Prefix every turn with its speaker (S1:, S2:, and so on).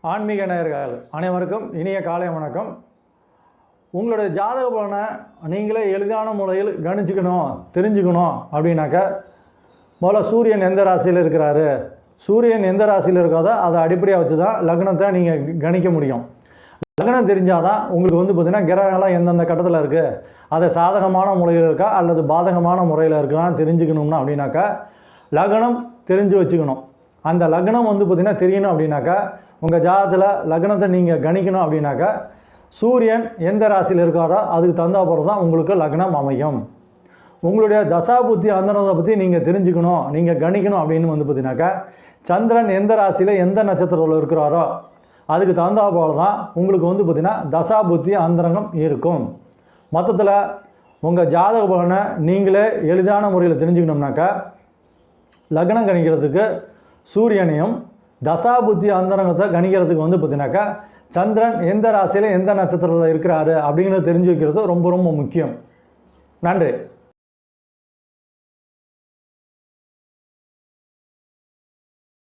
S1: ஆன்மீக நேயர்கள் அனைவருக்கும் இனிய காலை வணக்கம். உங்களுடைய ஜாதக பலனை நீங்களே எளிதான முறையில் தெரிஞ்சுக்கணும் அப்படின்னாக்கா முதல்ல சூரியன் எந்த ராசியில் இருக்கிறாரு, சூரியன் எந்த ராசியில் இருக்காதோ அதை அடிப்படையாக வச்சு தான் லக்னத்தை நீங்கள் கணிக்க முடியும். லக்னம் தெரிஞ்சால் தான் உங்களுக்கு பார்த்திங்கன்னா கிரகங்கள்லாம் எந்தெந்த கட்டத்தில் இருக்குது, அதை சாதகமான முறையில் இருக்கா அல்லது பாதகமான முறையில் இருக்கான்னு தெரிஞ்சுக்கணும்னா அப்படின்னாக்கா லக்னம் தெரிஞ்சு வச்சுக்கணும். அந்த லக்னம் பார்த்திங்கன்னா தெரியணும் அப்படின்னாக்கா உங்கள் ஜாதகத்தில் லக்னத்தை நீங்கள் கணிக்கணும் அப்படின்னாக்கா சூரியன் எந்த ராசியில் இருக்காரோ அதுக்கு தகுந்த பிறகு தான் உங்களுக்கு லக்னம் அமையும். உங்களுடைய தசாபுத்தி அந்தரத்தை பற்றி நீங்கள் தெரிஞ்சுக்கணும், நீங்கள் கணிக்கணும் அப்படின்னு பார்த்தீங்கன்னாக்கா சந்திரன் எந்த ராசியில் எந்த நட்சத்திரத்தில் இருக்கிறாரோ அதுக்கு தகுந்த போல தான் உங்களுக்கு பார்த்திங்கன்னா தசாபுத்தி அந்தரங்கம் இருக்கும். மொத்தத்தில் உங்கள் ஜாதக பலனை நீங்களே எளிதான முறையில் தெரிஞ்சுக்கணும்னாக்கா லக்னம் கணிக்கிறதுக்கு சூரியனையும் தசாபுத்தி அந்தரங்கத்தை கணிக்கிறதுக்கு பார்த்தீங்கன்னாக்கா சந்திரன் எந்த ராசியில் எந்த நட்சத்திரத்தில் இருக்கிறாரு அப்படிங்கிறத தெரிஞ்சு வைக்கிறது ரொம்ப ரொம்ப முக்கியம். நன்றி.